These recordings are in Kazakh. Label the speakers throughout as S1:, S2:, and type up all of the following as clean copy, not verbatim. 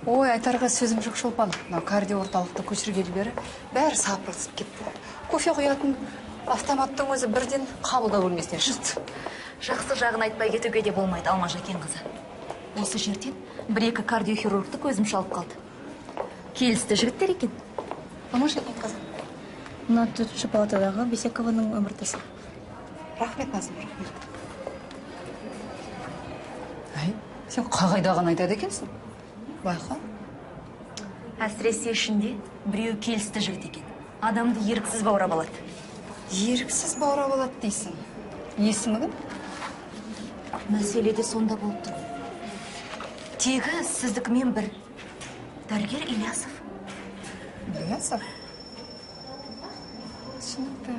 S1: Ой, айтарға сөзім жоқ Шолпан. Кардио орталықты көшіргелі бері бәрі сапыртысып кетті. Кофе құятын автоматтың өзі бірден қабылдау бөлмесіне шықты.
S2: Жақсы жағын айтпай кетуге де болмайды, Алмаш Жакен қызы. Осы жерден бір-екі кардиохирургты көзім шалып қалды. Келісті жігіттер екен.
S1: Алмаш Жакен қызы.
S2: Мына төртінші палатадағы Бесекованың өміртесі.
S1: Рахмет, Назым, рахмет. Ай, сен қағайдағын айтады екенсің? Байқа.
S2: Әсіресе ішінде біреу келісті жігіт екен. Адамды еріксіз баурап алады.
S1: Еріксіз баурап алады дейсің. Есімі кім?
S2: Мәселе де сонда болып тұр. Тегі сіздікімен бір. Дәрігер Ильясов.
S1: Ильясов? Түсінікті.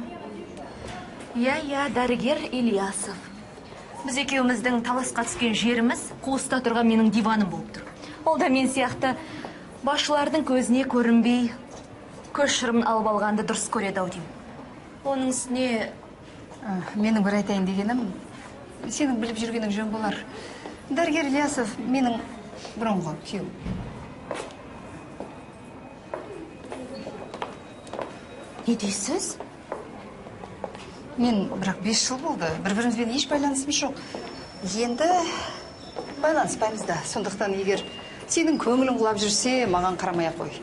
S2: Иә, дәрігер Ильясов. Біз екеуміздің таласқа түскен жеріміз қуыста тұрған менің диваным болып тұр. Ол да мен сияқты басшылардың көзіне көрінбей, көз шырымын алып алғанды дұрыс көреді ау деймін. Оның үстіне...
S1: Менің бір айтайын дегенім, сенің біліп жүргенің жөн болар. Дәрігер Ильясов менің бұрынғы күйеуім.
S2: Не дейсіз?
S1: Мен бірақ 5 жыл болды. Бір-бірімізбен еш байланысымыз жоқ. Енді байланыспаймыз да. Сондықтан егер сенің көңілің құлап жүрсе, маған қарамай ақ қой.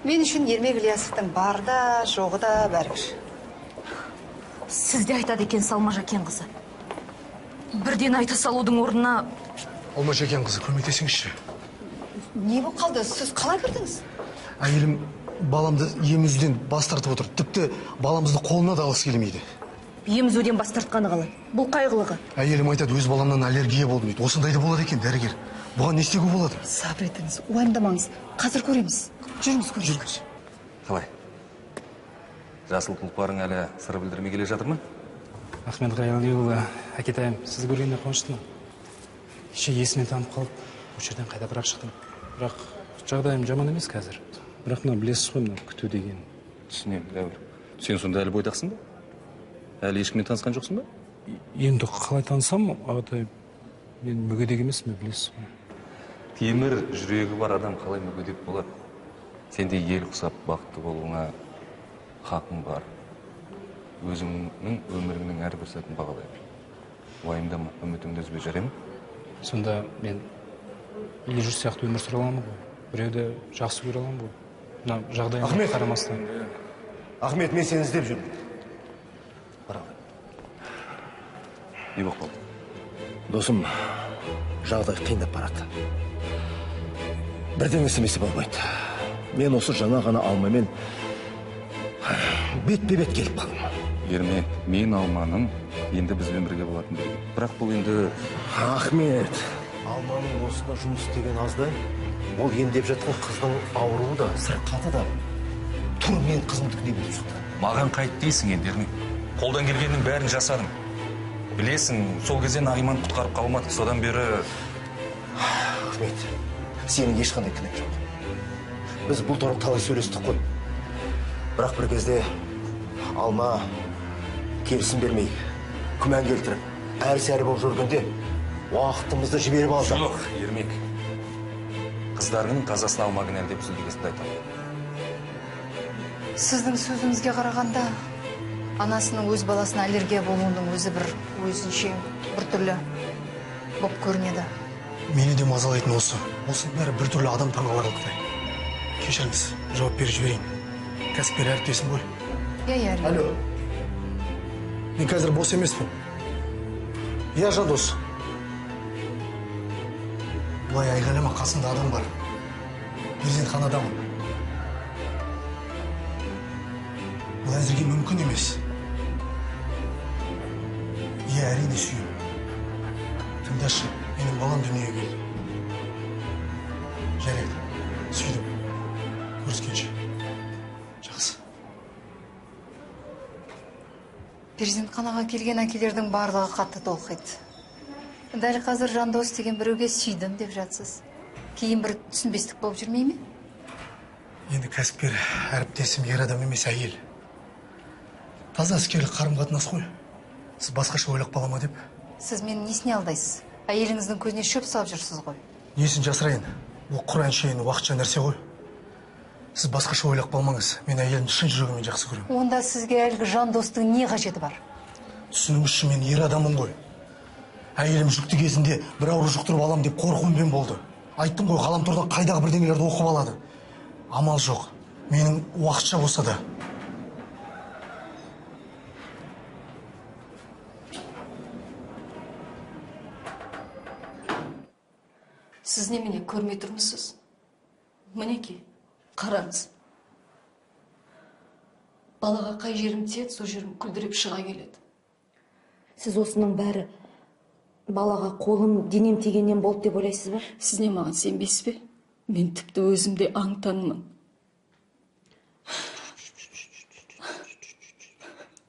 S1: Мен үшін Ермек Ильясовтың бары да, жоғы да бәрібір.
S2: Сіз де айтады екен Алмаш Жакен қызы. Бірден айта салудың орнына...
S3: Алмаш Жакен қызы, көмектесіңізші.
S1: Не болып қалды? Сіз қалай кірдіңіз?
S3: Әйелім баламды емізуден бас тартып отыр. Тіпті баламызды қолына да алғысы келмейді.
S2: Емізуден бас тартқаны қалай? Бұл қайғылығы.
S3: Әйелім айтады, өз баламнан аллергия болды дейді. Осындайды болады екен, дәрігер. Бұған не істеуге болады?
S1: Сабыр етіңіз, уайымдамаңыз. Қазір көреміз. Жүріңіз,
S3: Жүріңіз.
S4: Қалай? Жасыл тұлпарың әлі сыр білдірмей келе жатыр ма?
S5: Ахмет Ғайалиұлы, әкетайым, сізді көргенде қуаныштымын. Кеше есімен танып қалып, осы жерден қайда бірақ шықтым. Бірақ жағдайым жаман емес қазір. Бірақ мына білесіз ғой, мына күту деген.
S4: Түсінемін, дәуір. Сен сонда әлі бойдақсың ба? Әлі ешкіммен танысқан жоқсың ба?
S5: Енді қалай танысам, ағатай, мен мүгедек емеспін, білесіз ғой.
S4: Темір жүрегі бар адам қалай мүгедек болады? Сенде ел құсап бақытты болуыңа хақың бар. Өзіңнің өміріңнің әрбір сәтін бағалай бер. Уайымдама, үмітіңді үзбей, жарай ма?
S5: Сонда мен ел жүр сияқты өмір сүре аламын ғой. Біреуді жақсы көре аламын ғой. Мына жағдайыма қарамастан.
S3: Ахмет, мен сені іздеп жүрмін.
S4: Не болып қалды?
S6: Досым, жағдай қиындап барады. Бірден істемесе болмайды. Мен осы жаңа ғана Алмамен бетпе-бет келіп қалдым.
S4: Ермек, мен Алманың енді бізбен бірге болатын берген. Бірақ бұл енді...
S6: Ахмет, Алманың осында жұмыс істеген аздай, ол емдеп жатқан қыздың ауруы да, сырқаты да тура мен қызымдікіндей болып шықты.
S4: Маған қайт дейсің енді, Ермек. Қолдан келгеннің бәрін жасадым. Білесің, сол кезден Айман құтқарып қалмады, содан бері...
S6: Ахмет, сенің ешқандай кінәң жоқ. Біз бұл туралы талай сөйлестік қой. Бірақ бір кезде Алма келісім бермей, күмән келтіріп, әрі-сәрі болып жүргенде уақытымызды жіберіп алды.
S4: Жоқ, Ермек. Қыздарының тазасын Алма кінәлі деп сөйлегесінді айтамын.
S1: Сіздің сөзіңізге қарағанда, анасының өз баласына аллергия болуының өзі бір өзінше бір түрлі болып көрінеді.
S3: Мені де мазалайтын осы. Осы бәрі бір түрлі адам таңғаларлықтай. Кешіріңіз, жауап беріп жіберейін. Кәсіпкер әріптесім ғой.
S1: Иә,
S3: Алло. Мен қазір бос емеспін. Иә, Жандос. Бұлай айғайлама, қасында адам бар. Перзентханадамын. Бұл әзірге мүмкін емес. Иә, әрине сүйем. Тыңдашы, менің балам дүниеге келді. Жарайды, сүйдім. Көріскенше. Жақсы.
S1: Перзентханаға келген әкелердің барлығы қатты толқиды. Дәл қазір Жандос деген біреуге сүйдім деп жатсыз. Кейін бір түсінбестік болып жүрмей ме?
S3: Енді кәсіпкер әріптесім ер адам емес, әйел. Таза іскерлік қарым-қатынас қой. Сіз басқаша ойлап қала ма деп?
S1: Сіз мені несіне алдайсыз? Әйеліңіздің көзіне шөп салып жүрсіз ғой.
S3: Несін жасырайын? бұл Құран шейін уақытша нәрсе ғой. Сіз басқаша ойлап қалмаңыз. Мен әйелімді шын жүрегіммен жақсы көремін.
S1: Онда сізге әлгі жан достың не қажеті бар?
S3: Түсініңізші, мен ер адаммын ғой. Әйелім жүкті кезінде бір ауру жұқтырып алам деп қорқуыммен болды. Айттым ғой, ғаламтордан қайдағы бірдеңелерді оқып алады. Амал жоқ. Менің уақытша болса да.
S1: Сіз немене көрмей тұрмысыз? Мінеки, қараңыз. Балаға қай жерім тиеді, сол жерім күлдіреп шыға келеді.
S2: Сіз осының бәрі балаға қолым, денем тигеннен болды деп ойлайсыз ба?
S1: Сіз не маған сенбейсіз бе? Мен тіпті өзімде аңтанмын.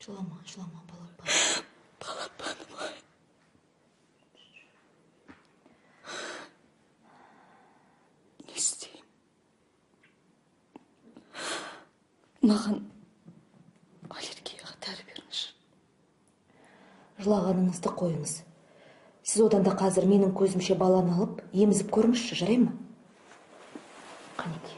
S2: Жылама, жылама, балапан.
S1: Балапаным-ай. Не істеймін? Маған аллергияға дәрі беріңізші.
S2: Жылағаныңызды қойыңыз. Сіз одан да қазір менің көзімше баланы алып, емізіп көріңізші, жарай ма? Қанеке.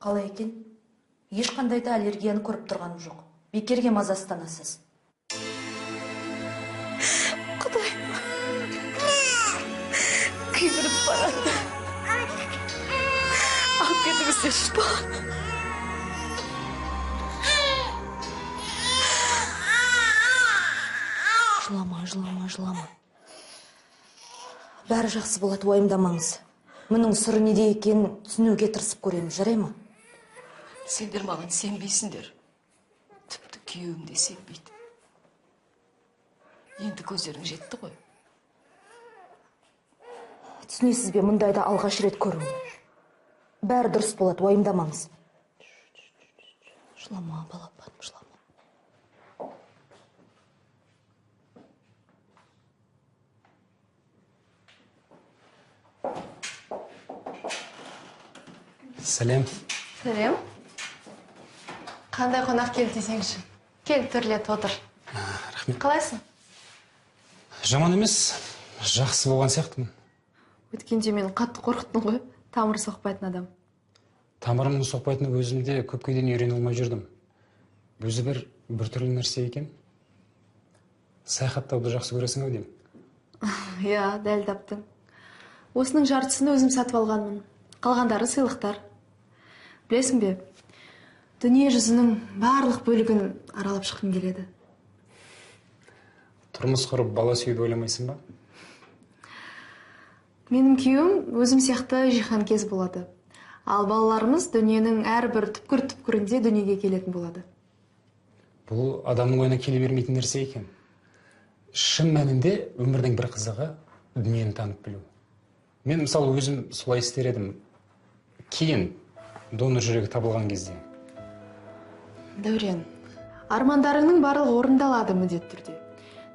S2: Қалай екен? Ешқандай да аллергияны көріп тұрғаным жоқ. Бекерге мазасызданасыз.
S1: Күйдіріп барады. Алып кетіңіздерші баланы.
S2: Жылама, жылама, жылама. Бәрі жақсы болады, уайымдамаңыз. Мұның сыры неде екенін түсінуге тырысып көреміз, жарай ма?
S1: Сендер маған сенбейсіңдер. Тіпті күйеуім де сенбейді. Енді көздерің жетті ғой.
S2: Түсінесіз бе, мұндайда алғаш рет көруім. Бәрі дұрыс болады, уайымдамаңыз. Жылама, балапаным, жылама.
S5: Сәлем.
S7: Сәлем. Қандай қонақ келді десеңші? Кел, төрлет, отыр.
S5: Рахмет.
S7: Қалайсың?
S5: Жаман емес, жақсы болған сияқтымын.
S7: Өткенде мен қатты қорқыттың ғой, тамыр соқпайтын адам.
S5: Тамырымның соқпайтыны өзімде көпке дейін үйрене алмай жүрдім. Өзі бір түрлі нәрсе екен. Саяхаттауды жақсы көресің ау деймін.
S7: Иә, дәл таптың. Осының жартысын өзім сатып алғанмын. Қалғандары сыйлықтар. Білесің бе, дүние жүзінің барлық бөлігін аралап шыққым келеді.
S5: Тұрмыс құрып бала сүюді ойламайсың ба?
S7: Менің күйеуім өзім сияқты жиһанкез болады. Ал балаларымыз дүниенің әрбір түпкір-түпкірінде дүниеге келетін болады.
S5: Бұл адамның ойына келе бермейтін нәрсе екен. Шын мәнінде өмірдің бір қызығы дүниені танып білу. Мен мысалы өзім солай істер едім. Кейін донор жүрегі табылған кезде.
S7: Дәурен, армандарыңның барлығы орындалады міндетті түрде.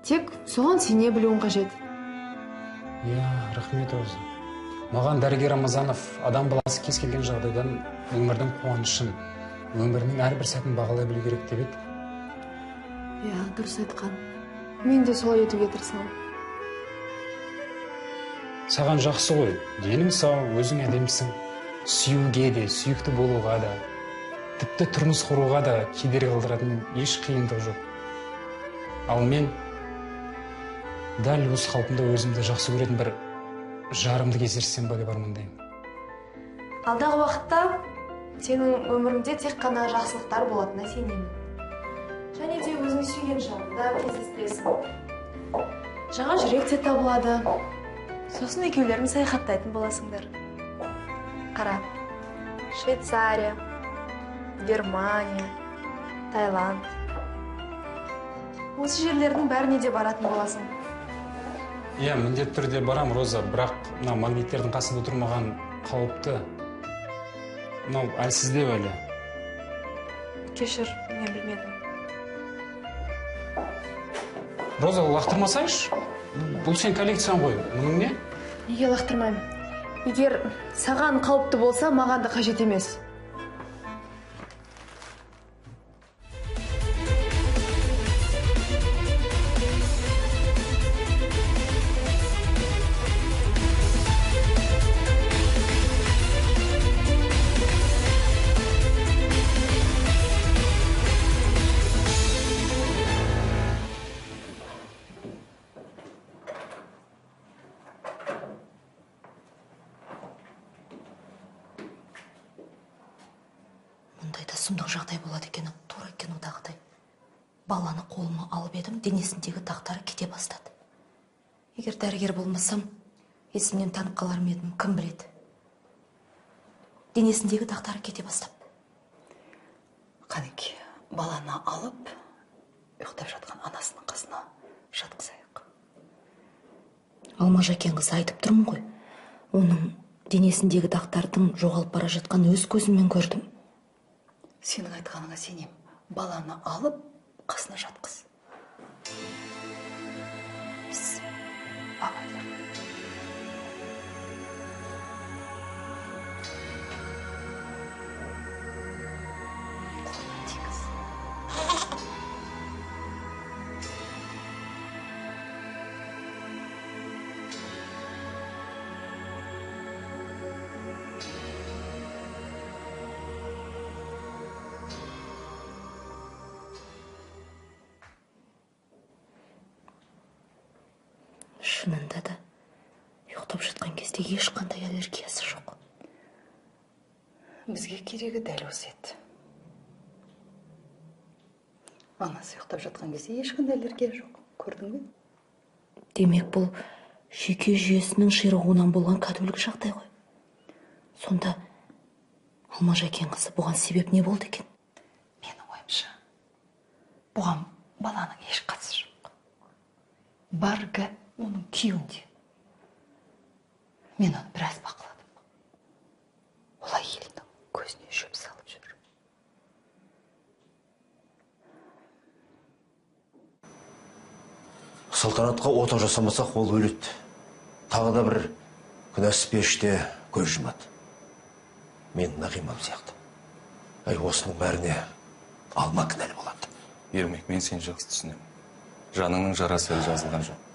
S7: Тек соған сене білуің қажет.
S5: Иә, рахмет өзі. Маған дәрігер Рамазанов адам баласы кез келген жағдайдан өмірдің қуанышын, өмірінің әрбір сәтін бағалай білу керек деп еді.
S7: Иә, дұрыс айтқан. Мен де солай етуге тырысамын.
S5: Саған жақсы ғой, денің сау, өзің әдемісің. Сүюге де, сүйікті болуға да, тіпті тұрмыс құруға да кедергі қалдыратын еш қиындық жоқ. Ал мен дәл осы қалпымда өзімді жақсы көретін бір жарымды кездессем ба деп армандаймын.
S7: Алдағы уақытта сенің өміріңде тек қана жақсылықтар болатынына сенемін. Және де өзің сүйген жаныңда кездестіресің. Жаңа жүрек те табылады. Сосын екеулерің саяхаттайтын боласыңдар. Қара, Швейцария, Германия, Таиланд. Осы жерлердің бәріне де баратын боласың.
S5: Иә, міндетті түрде барам, Роза, бірақ мына магниттердің қасында тұрмаған қауіпті. Мынау әлсіздеу әлі.
S7: Кешір, мен білмедім.
S5: Роза, лақтырмасайшы? Бұл сен коллекцияң ғой, мұның не?
S7: Неге лақтырмаймын? Егер саған қауіпті болса, маған да қажет емес.
S2: Мұндайда сұмдық жағдай болады екен, тура кинодағыдай. Баланы қолыма алып едім, денесіндегі дақтары кете бастады. Егер дәрігер болмасам, есімнен танып қалар ма едім, кім біледі. Денесіндегі дақтары кете бастапты.
S1: Қанеке, баланы алып, ұйықтап жатқан анасының қасына жатқызайық.
S2: Алмаш әкең қызы айтып тұрмын ғой. Оның денесіндегі дақтардың жоғалып бара жатқан өз көзіммен көрдім.
S1: Сенің айтқаныңа сенем. Баланы алып, қасына жатқыз. Абайлар. Тигіз.
S2: Шынында да ұйықтап жатқан кезде ешқандай аллергиясы жоқ.
S1: Бізге керегі дәл осы еді. Анасы ұйықтап жатқан кезде ешқандай аллергия жоқ. Көрдің бе?
S2: Демек, бұл жүйке жүйесінің ширығуынан болған кәдімгілік жағдай ғой. Сонда Алмаш әкең қызы бұған себеп не болды екен?
S1: Менің ойымша, бұған баланың еш қатысы жоқ. Барга оның күйеуінде. Мен оны біраз бақыладым. Олай елінің көзіне шөп салып жүр.
S6: Салтанатқа ота жасамасақ ол өледі. Тағы да бір күнәсіз періште көз жұмады. Мен Нағимам сияқты. Осының бәріне Алма кінәлі болады.
S4: Ермек, мен сені жақсы түсінемін. Жаныңның жарасы әлі жазылған жоқ.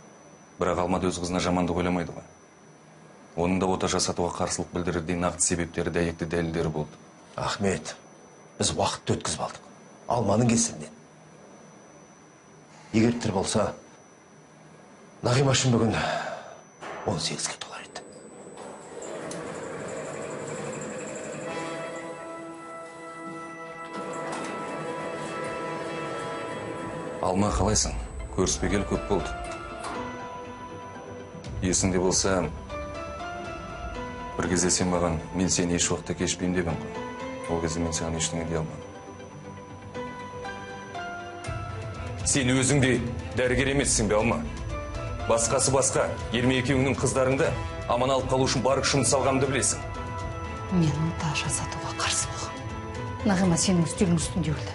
S4: Бірақ Алмат өз қызына жамандық ойламайды ғой. Оның да ота жасатуға қарсылық білдірердей нақты себептері, дәйекті дәлелдері болды.
S6: Ахмет, біз уақытты өткізіп алдық. Алманың кесірінен. Егер тірі болса, Нағима үшін бүгін 18-ге толар еді.
S4: Алма, қалайсың? Көріспегелі көп болды. Есіңде болса, бір кезде сен маған, мен сені еш уақытта кешпеймін деп едім ғой. Ол кезде мен саған ештеңе дей алмадым. Сен өзің де дәрігер емессің бе, Алма? Басқасы басқа, Ермек екеуіңнің қыздарыңды аман алып қалу үшін бар күшімді салғанымды білесің.
S1: Мен ота жасатуға қарсы болғам. Нағима сенің үстелің үстінде өлді.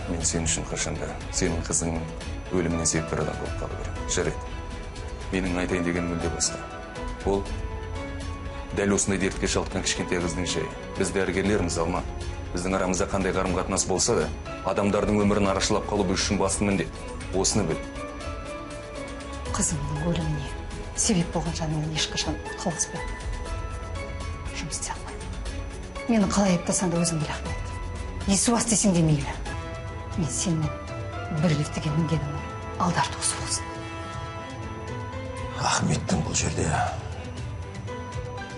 S4: Мен сен үшін қашанда сенің қызыңның өлімінен себепкер адам болып қалу керек. Жарайды. Менің айтайын деген мүлде басқа. Ол дәл осындай дертке шалдыққан кішкентай қыздың жайы. Біз дәрігерлерміз, Алма. Біздің арамызда қандай қарым-қатынас болса да, адамдардың өмірін арашылап қалу біз үшін басты міндет. Осыны біл.
S1: Қызыңның өліміне себеп болған жанымен ешқашан қалыспа. Жұмыс істей алмаймын. Мені қалай айыптасаң да өзің біл, Ахмет. Есуас десең де мейлі. Мен сенің бір лифтіге мінгенімнің алдар туысы болсын.
S6: Ахметтің бұл жерде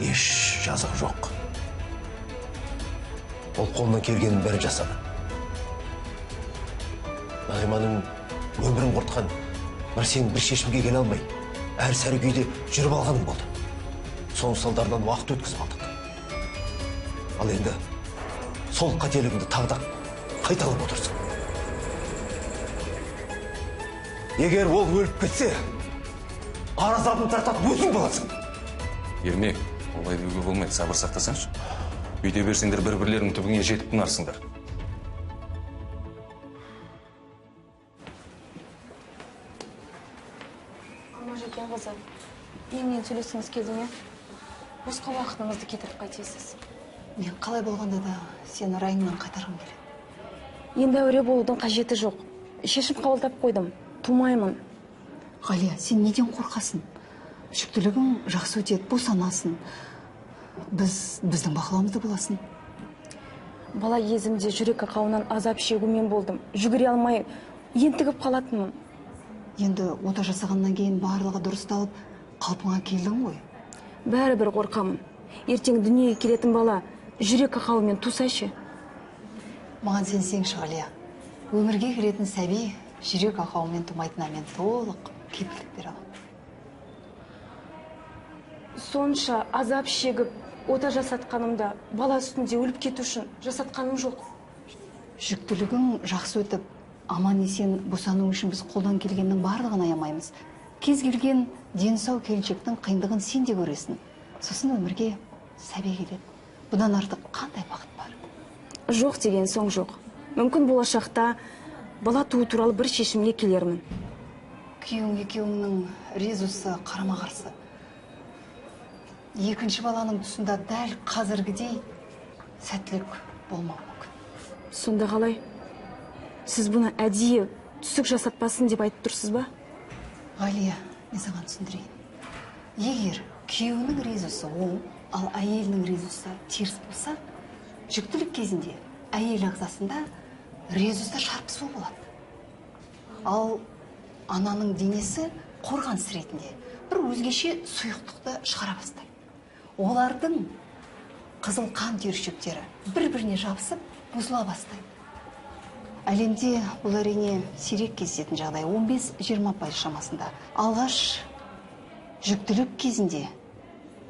S6: еш жазығы жоқ. Ол қолынан келгенін бәрін жасады. Нағиманың өмірін құртқан бір сен бір шешімге келе алмай, әр сәрі күйде жүріп алғаның болды. Соның салдарынан уақыт өткізіп алдық. Ал енді сол қателігіңді тағы да қайталап отырсың. Егер ол өліп кетсе, ар азабын тартатын өзің боласың.
S4: Ермек, олай деуге болмайды, сабыр сақтасаңшы. Үйде берсеңдер бір-бірлерінің түбіңе жетіп тынарсыңдар.
S7: Алмаш әкең қызы, Менімен сөйлескіңіз келді ме? Босқа уақытыңызды кетіріп қайтесіз.
S1: Мен қалай болғанда да сені райыңнан қайтарғым келеді.
S7: Енді әуре болудың қажеті жоқ. Шешім қабылдап қойдым. Тумаймын.
S1: Ғалия, сен неден қорқасың? Жүктілігің жақсы өтеді, босанасың. Біздің бақылауымызда боласың.
S7: Бала кезімде жүрек ақауынан азап шегумен болдым. Жүгіре алмай, ентігіп қалатынмын.
S1: Енді ота жасағаннан кейін барлығы дұрысталып, қалпыңа келдің ғой.
S7: Бәрібір қорқамын. Ертең дүниеге келетін бала жүрек ақауымен тусайшы.
S1: Маған сенсеңші, Ғалия. Өмірге кіретін сәби жүрек ақауымен тумайтынына мен толық кепілдік бере аламын.
S7: Сонша азап шегіп, ота жасатқанымда бала үстінде өліп кету үшін жасатқаным жоқ.
S1: Жүктілігің жақсы өтіп, аман есен босану үшін біз қолдан келгеннің барлығын аямаймыз. Кез келген дені сау келіншектің қиындығын сен де көресің. Сосын өмірге сәби келеді. Бұдан артық қандай бақыт бар?
S7: Жоқ деген соң жоқ. Мүмкін болашақта бала туу туралы бір шешімге келермін.
S1: Күйеуің екеуіңнің резусы қарама-қарсы. Екінші баланың тұсында дәл қазіргідей сәттілік болмау мүмкін.
S7: Сонда қалай? Сіз бұны әдейі түсік жасатпасын деп айтып тұрсыз ба?
S1: Ғалия, мен саған түсіндірейін. Егер күйеуінің резусы оң, ал әйелінің резусы теріс болса, жүктілік кезінде әйел ағзасында резуста шарпысу болады. Ал ананың денесі қорғаныс ретінде бір өзгеше сұйықтықты шығара бастайды. Олардың қызыл қан түйіршіктері бір-біріне жабысып бұзыла бастайды. Әлемде бұл әрине сирек кездесетін жағдай, 15-20% шамасында. Алғаш жүктілік кезінде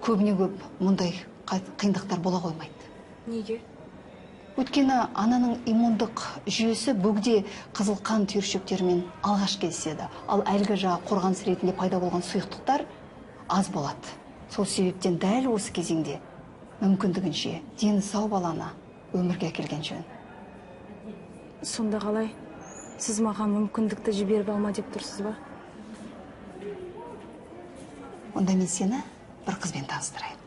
S1: көбіне көп мұндай қиындықтар бола қоймайды.
S7: Неге?
S1: Өйткені ананың иммундық жүйесі бөгде қызыл қан түйіршіктерімен алғаш кездеседі. Ал әлгі қорғаныс ретінде пайда болған сұйықтықтар аз болады. Сол себептен дәл осы кезеңде мүмкіндігінше дені сау баланы өмірге әкелген жөн.
S7: Сонда қалай? Сіз маған мүмкіндікті жіберіп алма деп тұрсыз ба?
S1: Онда мен сені бір қызбен таныстырайын.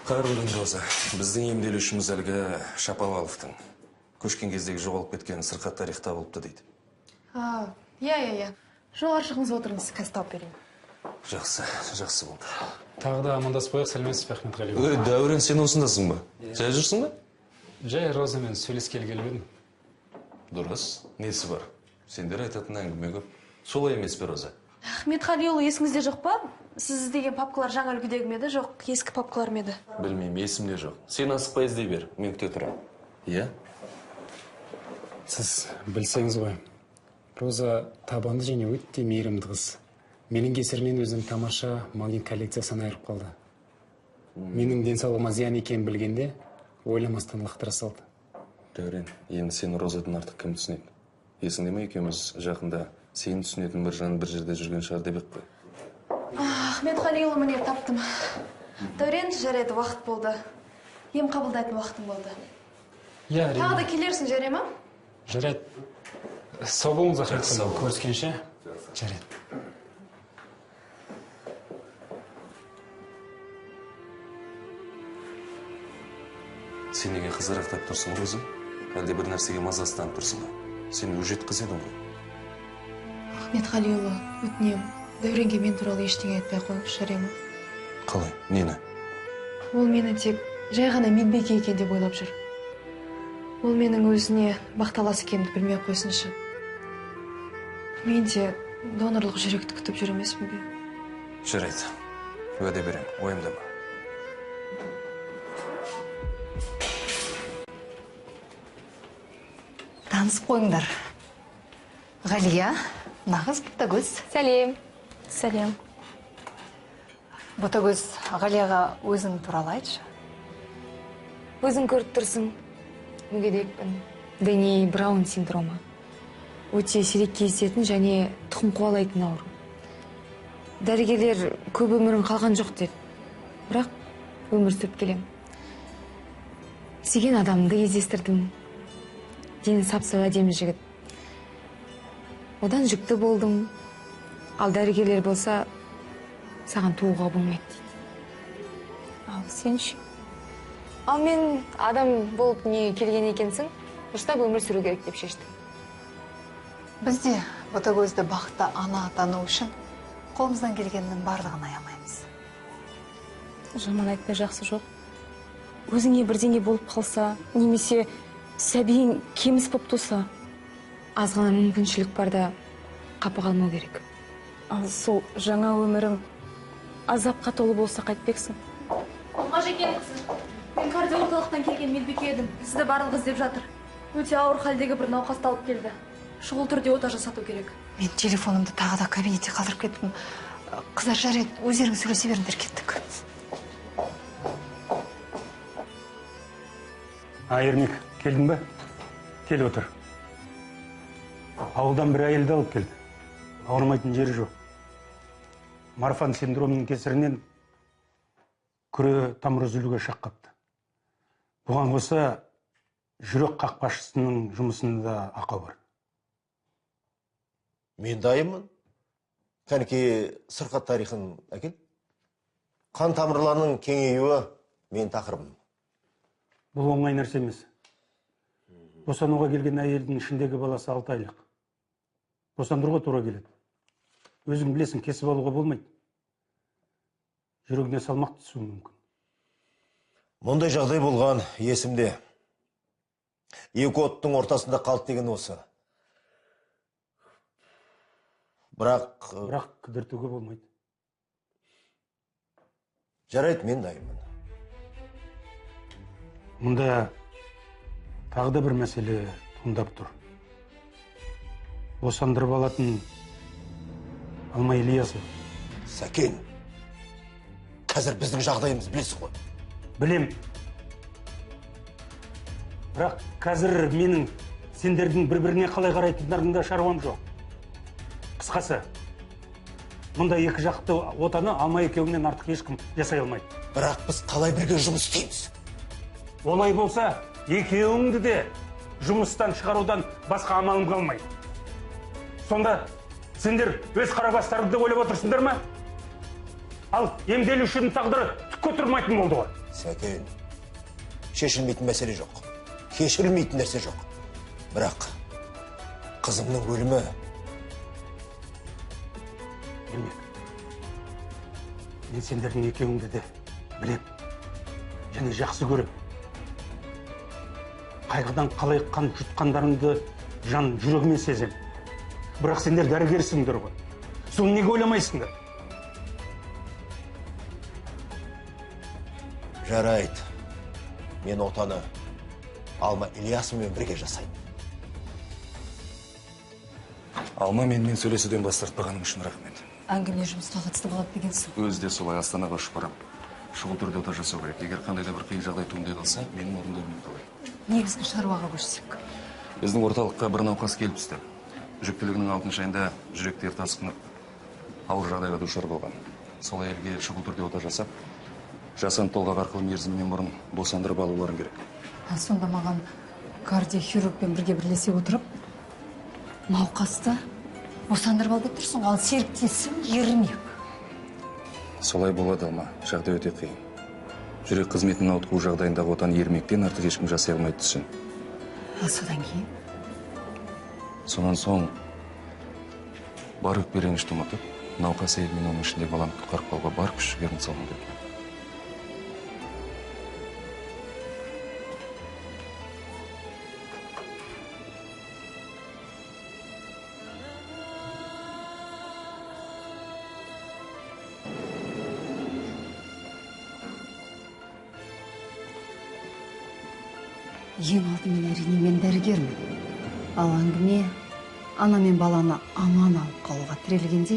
S4: Қайырлы күн, Роза. Біздің емделушіміз әлгі Шапалаловтың көшкен кездегі жоғалып кеткен сырқат тарихта болыпты дейді.
S7: Иә. Жоғары шығыңыз, отырыңыз, қазір тауып берейін.
S4: Жақсы болды.
S5: Тағы да амандасып қояйық, сәлеметсіз бе, Ахметғали?
S4: Дәурен, сен осындасың ба? Жай жүрсің ба?
S5: Жай Розамен сөйлескелі келіп едім.
S4: Дұрыс. Несі бар? Сендер айтатын әңгіме көп. Солай емес пе, Роза?
S7: Ахметғалиұлы, есіңізде жоқ па? Сіз іздеген папкалар жаңа үлгідегі ме еді, жоқ, ескі папкалар ма еді?
S4: Білмеймін, есімде жоқ. Сен асықпай іздей бер, мен күте тұрамын. Иә?
S5: Сіз білсеңіз ғой, Роза табанды және өте мейірімді қыз. Менің кесірімнен өзінің тамаша магнит коллекциясын айырып қалды. Менің денсаулығыма зиян екенін білгенде, ойламастан лақтыра салды.
S4: Дәурен, енді сені Розадан артық кім түсінеді? Есіңде ме, екеуміз жақында сені түсінетін бір жан бір жерде жүрген шығар деп ек қой.
S7: Ахметғалиұлы, міне таптым. Дәурен, жарайды, уақыт болды. Ем қабылдайтын уақытым болды.
S5: Иә, әрине.
S7: Тағы да келерсің, жарай ма?
S5: Жарайды. Сау болыңыз, Ахметғалиұлы. Көріскенше. Жарайды.
S4: Сен неге қызарақтап тұрсың, Роза? Әлде бір нәрсеге мазасызданып тұрсың ба? Сен өжет қыз едің ғой.
S7: Ахметғалиұлы, өтінем, Дәуренге мен туралы ештеңе айтпай қойыңыз, жарай ма?
S4: Қалай? Нені?
S7: Ол мені тек жай ғана медбике екен деп ойлап жүр. Ол менің өзіне бақталас екенімді білмей қойсыншы. Мен де донорлық жүректі күтіп жүр емеспін бе?
S4: Жарайды. Уәде беремін, ойымдама.
S1: Танысып қойыңдар. Ғалия, нағыз Ботагөз.
S7: Сәлем.
S1: Ботагөз, Ғалияға өзің туралы айтшы.
S8: Өзің көріп тұрсың, мүгедекпін. Дени Браун синдромы. Өте сирек кездесетін және тұқым қуалайтын ауру. Дәрігерлер көп өмірін қалған жоқ деді. Бірақ өмір сүріп келем. Сүйген адамды кездестірдім. Дені сап-сау әдемі жігіт. Одан жүкті болдым. Ал дәрігерлер болса, саған тууға болмайды дейді. Ал сен ше? Ал мен адам болып дүниеге келген екенсің, дұрыстап өмір сүру керек деп шештім.
S1: Біз де ботагөзді бақытты ана атану үшін қолымыздан келгеннің барлығын аямаймыз.
S8: Жаман айтпай жақсы жоқ. Өзіңе бірдеңе болып қалса, немесе сәбиің кеміс боп туса, аз ғана мүмкіншілік барда қапы қалмау керек. Ал сол жаңа өмірің азапқа толы болса қайтпексің?
S7: Қажекен қызы, мен кардиологтан келген Мелбике едім. Сізді барлық іздеп жатыр. Өте ауыр халдегі бір науқасты алып келді. Шұғыл түрде ота жасату керек.
S1: Мен телефонымды тағы да кабинетте қалдырып кеттім. Қыздар, жарайды, өздеріңіз сөйлесе беріңдер, кеттік.
S9: Ермек, келдің бе? Кел отыр. Ауылдан бір әйелді алып келді. Ауырмайтын жері жоқ. Марфан синдромының кесірінен күре тамыр үзілуге шақ қапты. Бұған қоса жүрек қақпашысының жұмысында ақау бар.
S6: Мен дайынмын. Кәнеке сырқат тарихын әкел. Қан тамырларының кеңеюі мен тақырыбым.
S9: Бұл оңай нәрсе емес. Босануға келген әйелдің ішіндегі баласы 6 айлық. Босандыруға тура келеді. Өзің білесің, кесіп алуға болмайды. Жүрегіне салмақ түсуі мүмкін.
S6: Мұндай жағдай болған есімде. Екі оттың ортасында қалды деген осы. Бірақ
S9: кідіртуге болмайды.
S6: Жарайды, мен дайынмын.
S9: Мұнда тағы да бір мәселе туындап тұр. Босандырып алатын Алма Ильясов.
S6: Сәкен, қазір біздің жағдайымыз білесің ғой.
S9: Білем. Бірақ қазір менің сендердің бір-біріне қалай қарайтындарында шаруам жоқ. Қысқасы, мұнда екі жақты отаны Алма екеуінен артық ешкім жасай алмайды.
S6: Бірақ біз қалай бірге жұмыс істейміз?
S9: Олай болса, екеуіңді де жұмыстан шығарудан басқа амалым қалмайды. Сонда сендер өз қарабастарыңды ойлап отырсыңдар ма? Ал емделушінің тағдыры түкке тұрмайтын болды ғой.
S6: Сәкен, шешілмейтін мәселе жоқ. Кешірілмейтін нәрсе жоқ. Бірақ қызымның өлімі...
S9: Мен сендердің екеуіңді де білем, және жақсы көрем. Қайғыдан қалай қан жұтқандарыңды жан жүрегімен сезем. Бірақ сендер дәрігерсіңдер ғой. Соны неге ойламайсыңдар?
S6: Жарайды. Мен отаны Алма Ильясовмен бірге жасаймын.
S4: Алма менімен сөйлесуден бас тартпағаның үшін рахмет.
S1: Әңгіме жұмысқа қатысты болады дегенсің.
S4: Өзі де солай, Астанаға ұшып барам. Шұғыл түрде ота жасау керек. Егер қандай да бір қиын жағдай туындай қалса, менің орындауыммен қалай.
S1: Негізгі шаруаға көшсек.
S4: Біздің орталыққа бір науқас келіп түсті. Жүктілігінің 6-шы айында жүректері тасқынып, ауыр жағдайға душар болған. Сол әйелге шұғыл түрде ота жасап, жасанды толғақ арқылы мерзімінен бұрын босандырып алуларың керек.
S1: Сонда маған кардиохирургпен бірге бірлесе отырып, науқасты босандырып алып тұрсың, ал серіктесім ермек.
S4: Солай болады, Алма. Жағдай өте қиын. Жүрек қызметінің ауытқуы жағдайындағы отаны ермектен артық ешкім жасай алмайды түсін.
S1: Содан кейін?
S4: Сонан соң бар өкпе-ренішті ұмытып, науқас әйел мен оның ішінде баланы құтқарып қалуға бар күш-жігерін салу керек.
S1: Ең алдымен әрине мен дәрігермін. Ал әңгіме ана мен баланы аман алып қалуға тірелгенде,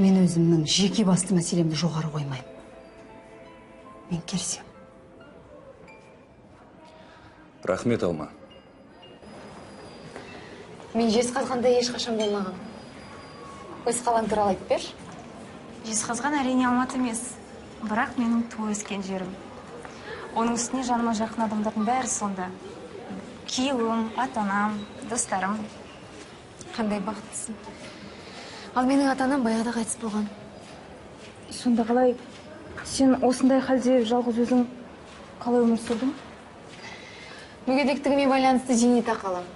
S1: мен өзімнің жеке басты мәселемді жоғары қоймаймын. Мен келсем.
S4: Рахмет, Алма.
S8: Мен жезқазғанда ешқашан болмаған. Өз қалаң туралы айтып берші.
S2: Жезқазған әрине Алматы емес, бірақ менің туып өскен жерім. Оның үстіне жаныма жақын адамдардың бәрі сонда. Күйеуім, ата-анам, достарым.
S8: Қандай бақыттысың. Ал менің ата-анам баяғыда қайтыс болған. Сонда қалай сен осындай халде жалғыз өзің қалай өмір сүрдің? Мүгедектігіме байланысты зейнетақы алам.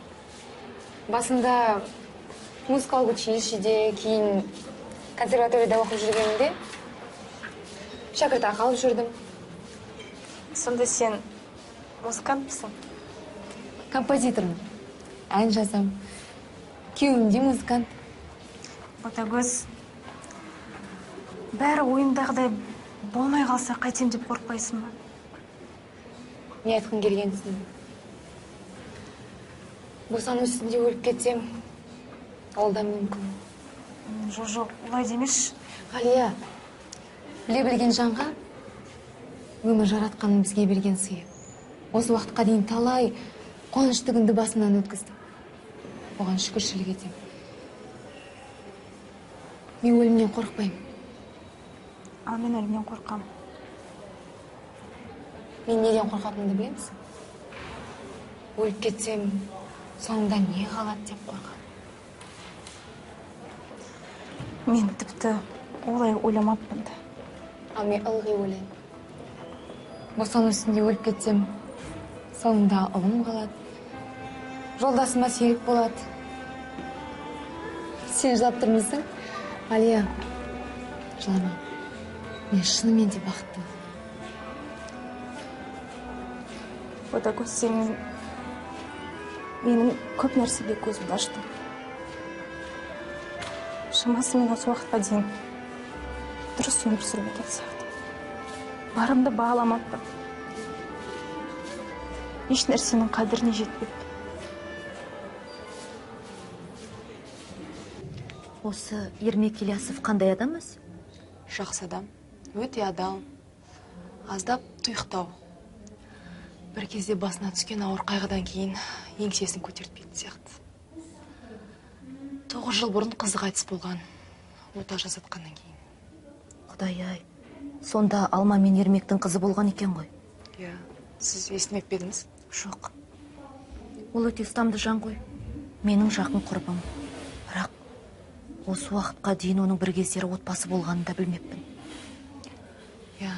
S8: Басында музыкалық училищеде, кейін консерваторияда оқып жүргенімде шәкіртақы алып жүрдім. Сонда сен музыкантпысың? Композитормын. Ән жазам. Күйеуім де музыкант.
S2: Ботагөз, бәрі ойымдағыдай болмай қалса қайтем деп қорықпайсың ба?
S8: Не айтқың келгенсің? Босану үстінде өліп кетсем, ол да мүмкін.
S2: Жоқ, олай демеш.
S8: Ғалия, біле білген жанға өмір жаратқанын бізге берген сыйы. Осы уақытқа дейін талай қуанышты күнді басымнан өткіздім. Оған шүкіршілік етем. Мен өлімнен қорықпаймын.
S2: Ал мен өлімнен қорқам.
S8: Мен неден қорқатынымды білемісің? Өліп кетсем, соңында не қалады деп қорқам.
S2: Мен тіпті олай ойламаппын да.
S8: Ал мен ылғи ойлаймын. Босану үстінде өліп кетсем, соңында ұлым қалады. Жолдасыма серік болады. Сен жылап тұрмысың? Алия, жылама. Мен шынымен де бақыттымын.
S2: Ботагөз, сен менің көп нәрсеге көзімді аштың. Шамасы мен осы уақытқа дейін дұрыс өмір сүрмеген сияқты. Барымды бағаламаппын. Еш нәрсенің қадіріне жетпеппін. Осы Ермек Ильясов қандай адам өзі?
S7: Жақсы адам, өте адал, аздап тұйықтау. Бір кезде басына түскен ауыр қайғыдан кейін еңсесін көтертпейтін сияқты. 9 жыл бұрын қызы қайтыс болған, ота жасатқаннан кейін.
S2: Құдай-ай, сонда Алма мен Ермектің қызы болған екен ғой?
S7: Иә, сіз естімеп пе едіңіз?
S2: Жоқ. Ол өте ұстамды жан ғой. Менің жақын құрбым. Бірақ осы уақытқа дейін оның бір кездері отбасы болғанын да білмеппін.
S7: Иә,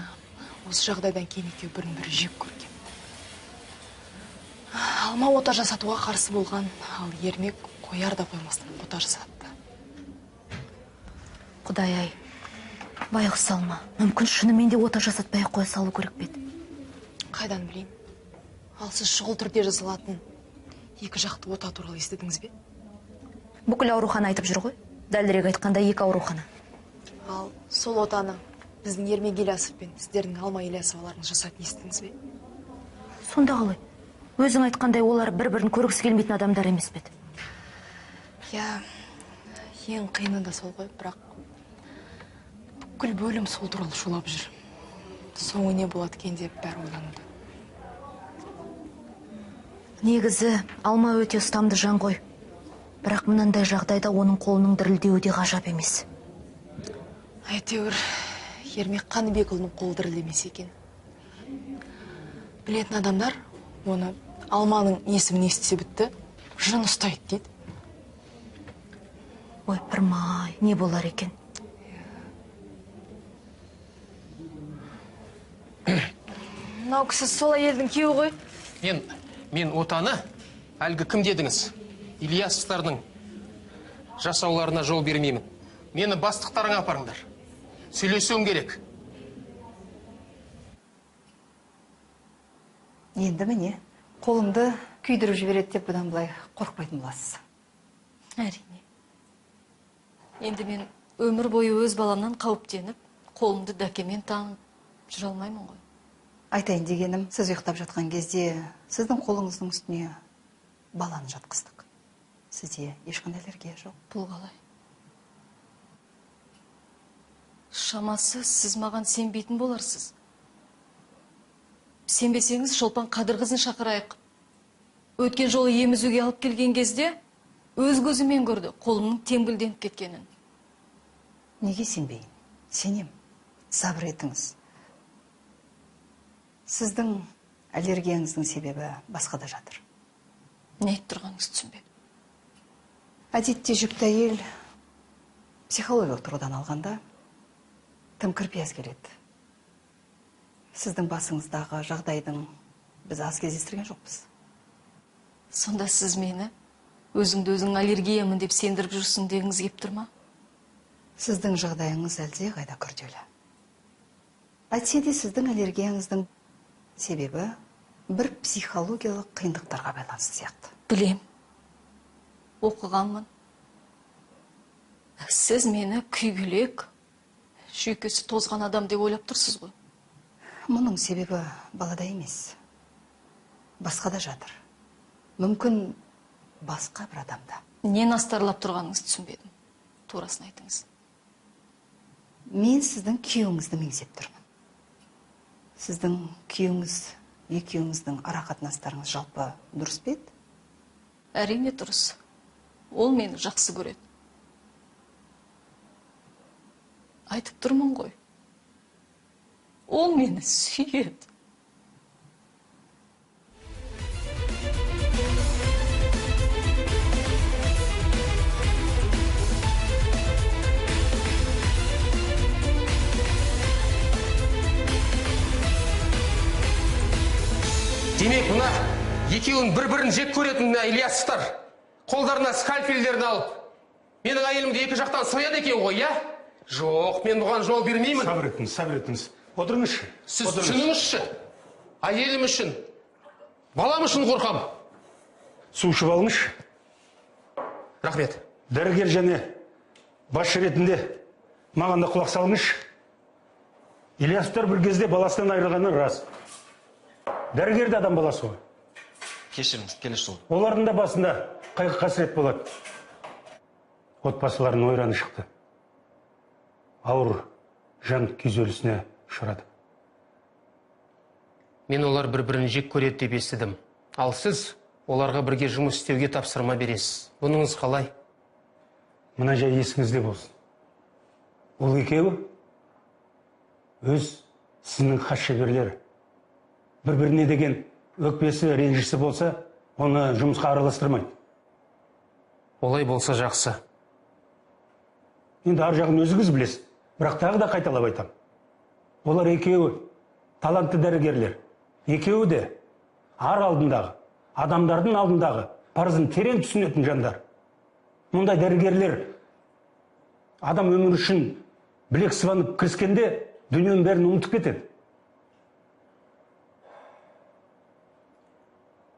S7: осы жағдайдан кейін екеуі бірін-бірі жек көрген. Алма ота жасатуға қарсы болған, ал Ермек қояр да қоймастан ота жасатты.
S2: Құдай-ай, байғұс Алма. Мүмкін шынымен де ота жасатпай қоя салу керек пе еді?
S7: Қайдан білейін? Ал сіз шұғыл түрде жасалатын екі жақты ота туралы естідіңіз бе?
S2: Бүкіл аурухана айтып жүр ғой. Дәлірек айтқанда 2 аурухана.
S7: Ал сол отаны біздің Ермек Ильясов пен сіздердің Алма Ильясоваларыңыз жасайтын естідіңіз бе?
S2: Сонда қалай? Өзің айтқандай олар бір-бірін көргісі келмейтін адамдар емес пе еді?
S7: Иә, ең қиыны да сол ғой, бірақ бүкіл бөлім сол туралы шулап жүр. Соңы не болады екен деп бәрі ойлануда.
S2: Негізі Алма өте ұстамды жан ғой. Бірақ мынандай жағдайда оның қолының дірілдеуі де ғажап емес.
S7: Әйтеуір, Ермек Қаныбекұлының қолы дірілдемес екен. Білетін адамдар оны Алманың есімін естісе бітті, жын ұстайды дейді.
S2: Ой, пырмай, не болар екен?
S7: Мынау кісі сол әйелдің күйеуі ғой.
S10: Мен отаны, әлгі кім дедіңіз? Ильясовтардың жасауларына жол бермеймін. Мені бастықтарыңа апарыңдар. Сөйлесуім керек.
S1: Енді міне, қолымды күйдіріп жібереді деп бұдан былай қорықпайтын боласыз.
S11: Әрине. Енді мен өмір бойы өз баламнан қауіптеніп, қолымды дәкемен таңып жүре алмаймын ғой.
S1: Айтайын дегенім, сіз ұйықтап жатқан кезде сіздің қолыңыздың үстіне баланы жатқыздық. Сізде ешқандай аллергия жоқ.
S11: Бұл қалай? Шамасы сіз маған сенбейтін боларсыз. Сенбесеңіз Шолпан Қадырқызын шақырайық. Өткен жолы емізуге алып келген кезде өз көзімен көрді қолымның теңбілденіп кеткенін.
S1: Неге сенбейін? Сенем. Сабыр етіңіз. Сіздің аллергияңыздың себебі басқада жатыр.
S11: Не айтып тұрғаныңызды түсінбедім.
S1: Әдетте жүкті әйел психологиялық тұрғыдан алғанда тым кірпияз келеді. Сіздің басыңыздағы жағдайдың біз аз кездестірген жоқпыз.
S11: Сонда сіз мені өзіңді өзің аллергиямын деп сендіріп жүрсің дегіңіз кеп тұр ма?
S1: Сіздің жағдайыңыз әлде қайда күрделі. Әйтсе де сіздің аллергияңыздың себебі бір психологиялық қиындықтарға байланысты сияқты.
S11: Білем. Оқығанмын. Сіз мені күйгелек, жүйкесі тозған адам деп ойлап тұрсыз ғой.
S1: Мұның себебі балада емес. Басқада жатыр. Мүмкін басқа бір адамда.
S11: Нені астарлап тұрғаныңызды түсінбедім. Турасын айтыңыз.
S1: Мен сіздің күйеуіңізді меңзеп тұрмын. Сіздің күйеуіңіз, екеуіңіздің арақатынастарыңыз жалпы дұрыс па еді?
S11: Әрине дұрыс. Ол мені жақсы көреді. Айтып тұрмын ғой. Ол мені сүйеді.
S10: Демек, мына екеуін бір-бірін жек көретін Ильясовтар қолдарына скальпельдерін алып, менің әйелімді екі жақтан сояды екен ғой, я? Жоқ, мен бұған жол бермеймін.
S9: Сабыр етіңіз. Отырыңызшы.
S10: Сіз түсініңізші, әйелім үшін, балам үшін қорқам.
S9: Су ішіп алыңызшы.
S10: Рахмет.
S9: Дәрігер және басшы ретінде маған да құлақ салыңызшы. Ильясовтар бір кезде баласынан айырылғаны рас. Дәрігер де адам баласы ғой.
S6: Кешіріңіз, келесі жол.
S9: Олардың да басында қайғы қасірет болады. Отбасыларының ойраны шықты. Ауыр жан күйзелісіне ұшырады.
S10: Мен олар бір-бірін жек көреді деп естідім. Ал сіз оларға бірге жұмыс істеуге тапсырма бересіз. Бұныңыз қалай?
S9: Мына жай есіңізде болсын. Ол екеуі өз сіздің хас шеберлері. Бір-біріне деген өкпесі, ренжісі болса, оны жұмысқа араластырмайды.
S10: Олай болса жақсы.
S9: Енді ар жағын өзіңіз білесіз, бірақ тағы да қайталап айтам. Олар екеуі талантты дәрігерлер. Екеуі де ар алдындағы, адамдардың алдындағы парызын терең түсінетін жандар. Мұндай дәрігерлер адам өмір үшін білек сыбанып кіріскенде дүниенің бәрін ұмытып кетеді.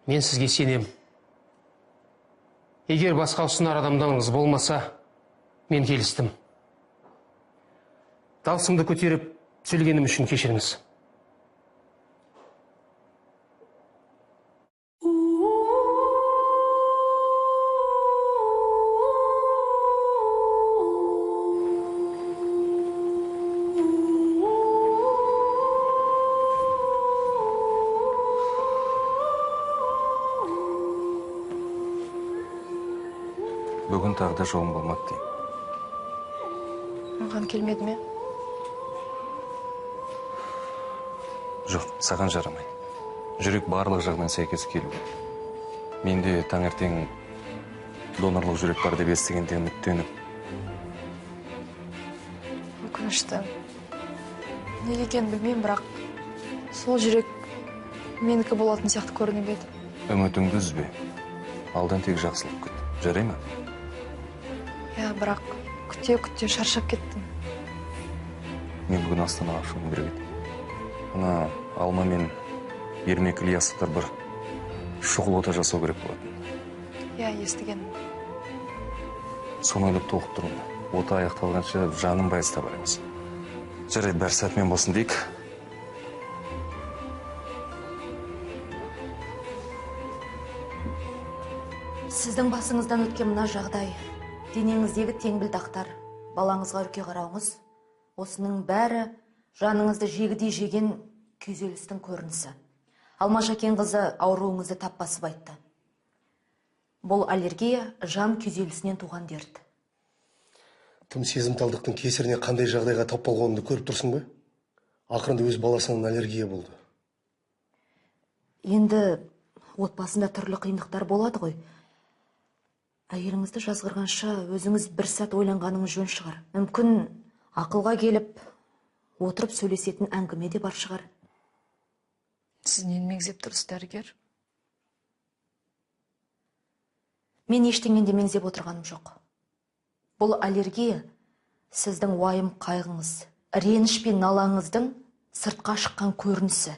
S10: Мен сізге сенем. Егер басқа ұсынар адамдарыңыз болмаса, мен келістім. Даусымды көтеріп, сөйлегенім үшін кешіріңіз.
S4: Бүгін тағы да жолым болмады деймін.
S7: Маған келмеді ме?
S4: Жоқ, саған жарамайды. Жүрек барлық жағынан сәйкес келу. Менде таңертең донорлық жүрек бар деп естігенде үміттеніп.
S7: Өкінішті. Неге екенін білмеймін, бірақ сол жүрек менікі болатын сияқты көрініп еді.
S4: Үмітіңді үзбе. Алдан тек жақсылық күт. Жарай ма?
S7: Я, бірақ күте-күте шаршап кеттім.
S4: Мен бүгін Астанаға шығуым керек еді. Ана Алма мен Ермек Ильясовтар бір шұғыл ота жасау керек болатын.
S7: Я, естігенмін.
S4: Соны ойлап тоғып тұрмын. Ота аяқталғанша жаным байыз табар емес. Жарайды, бәрі сәтімен болсын дейік.
S2: Сіздің басыңыздан өткен мына жағдай, денеңіздегі теңбілтақтар, балаңызға үрке қарауыңыз, осының бәрі жаныңызды жегідей жеген күйзелістің көрінісі. Алма Шакен қызы ауруыңызды тап басып айтты. Бұл аллергия жан күйзелісінен туған дерт.
S3: Тым сезімталдықтың кесіріне қандай жағдайға тап болғанымды көріп тұрсың ба? Ақырында өз баласынан аллергия болды.
S2: Енді отбасында түрлі қиындықтар болады ғой. әйеліңізді жазғырғанша өзіңіз бір сәт ойланғаныңыз жөн шығар. Мүмкін ақылға келіп, отырып сөйлесетін әңгіме де бар шығар.
S11: Сіз нені меңзеп тұрсыз, дәрігер?
S2: Мен ештеңені меңзеп отырғаным жоқ. Бұл аллергия сіздің уайым қайғыңыз, реніш пен налаңыздың сыртқа шыққан көрінісі.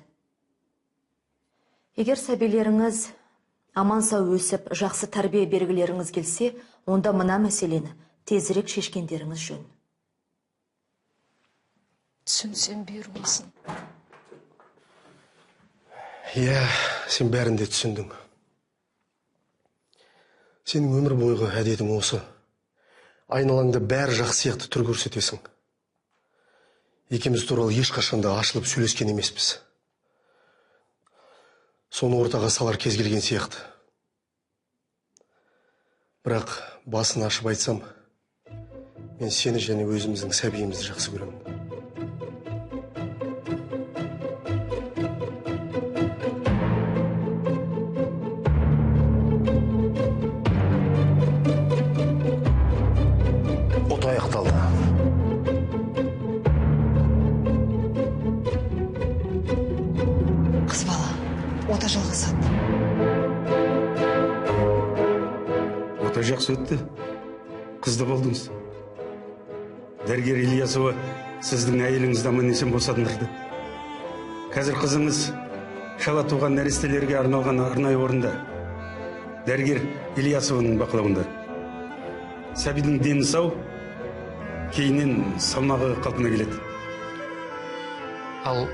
S2: Егер сәбилеріңіз аман сау өсіп, жақсы тәрбие бергілеріңіз келсе, онда мына мәселені тезірек шешкендеріңіз жөн.
S11: Түсінсем бұйырмасын.
S6: Иә, сен бәрін де түсіндің. Сенің өмір бойғы әдетің осы. Айналаңда бәрі жақсы сияқты түр көрсетесің. Екеуміз туралы ешқашанда ашылып сөйлескен емеспіз. Соны ортаға салар кез келген сияқты. Бірақ басын ашып айтсам, мен сені және өзіміздің сәбиімізді жақсы көремін. Аяқталды.
S1: Қыз бала, ота жалғасады.
S9: Ота жақсы өтті. Қызды болдыңыз. Дәрігер Ильясова сіздің әйеліңізді аман-есен босандырды. Қазір қызыңыз шала туған нәрестелерге арналған арнайы орында. Дәрігер Ильясованың бақылауында. Сәбидің дені сау, кейінен салмағы қалпына келеді.
S10: Ал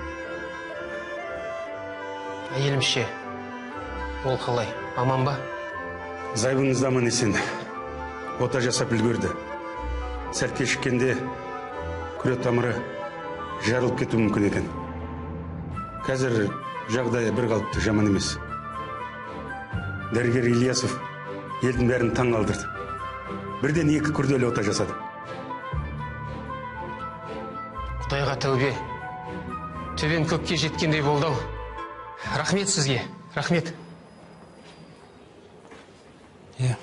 S10: әйелімше, ол қалай, аман ба?
S9: Зайыбыңыз аман есен. Ота жасап үлгерді. Сәл кешіккенде күре тамыры жарылып кетуі мүмкін екен. Қазір жағдайы бір қалыпты, жаман емес. Дәрігер Ильясов елдің бәрін таң қалдырды. Бірден 2 күрделі ота жасады.
S10: Құдайға тәубе. Төбем көкке жеткендей болды. Рахмет сізге, рахмет.
S5: Иә.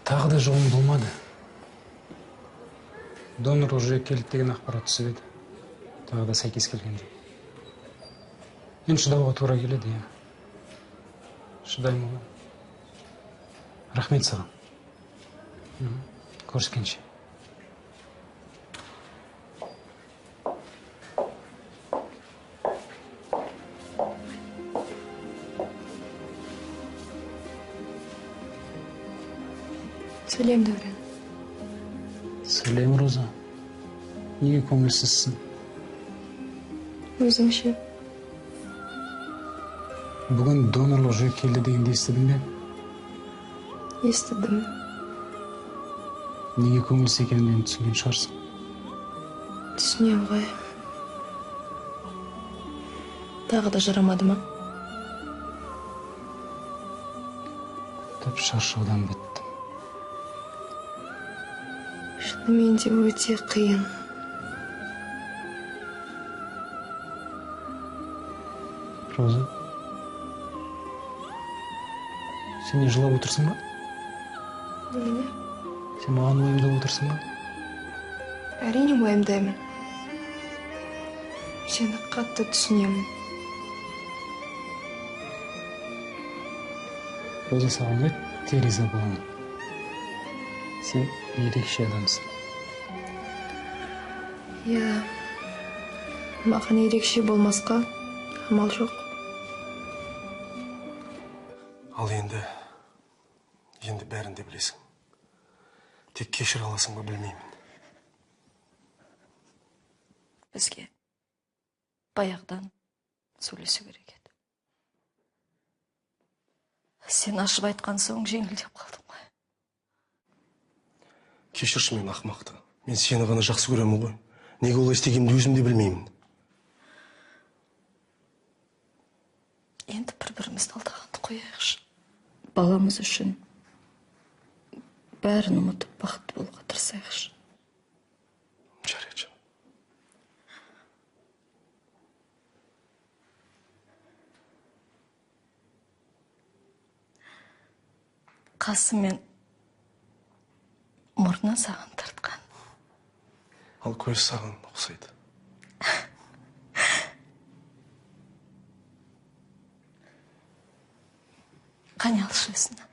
S5: Тағы да жолым болмады. Донор уже келді деген ақпарат түсіп еді. Тағы да сәйкес келген жоқ. Мен шыдауға тура келеді, иә. Шыдаймын ғой. Рахмет саған. Көріскенше.
S7: Сәлем, Дәурен.
S5: Сәлем, Роза. Неге көңілсізсің?
S7: Өзіңше.
S5: Бүгін донорлық жүйе келді дегенде естідің бе?
S7: Естідім.
S5: Неге көңілсіз екенін түсінген шығарсың?
S7: Түсінем ғой. Тағы да жарамады ма?
S5: Күтіп шаршаудан біттім.
S7: Шынымен де өте қиын.
S5: Роза, сен не жылап отырсың ба?
S7: Немене?
S5: Сен маған уайымдап отырсың ба?
S7: Әрине уайымдаймын. Сені қатты түсінемін.
S5: Роза, саған өте риза боламын. Сен ерекше адамсың.
S7: Иә, маған ерекше болмасқа амал жоқ.
S6: Ал енді бәрін де білесің. Тек кешір аласың ба білмеймін.
S11: Бізге баяғыдан сөйлесу керек еді. Сен ашып айтқан соң жеңілдеп қалдым ғой.
S6: Кешірші мен ақымақты. Мен сені ғана жақсы көремін ғой. Неге олай істегенімді өзім де білмеймін.
S11: Енді бір-бірімізді алдағанды қояйықшы. Баламыз үшін бәрін ұмытып бақытты болуға тырысайықшы.
S6: Жарайды.
S11: қасы мен мұрны саған тартқан.
S12: Ал көз саған ұқсайды.
S11: Қане алшы өзіне.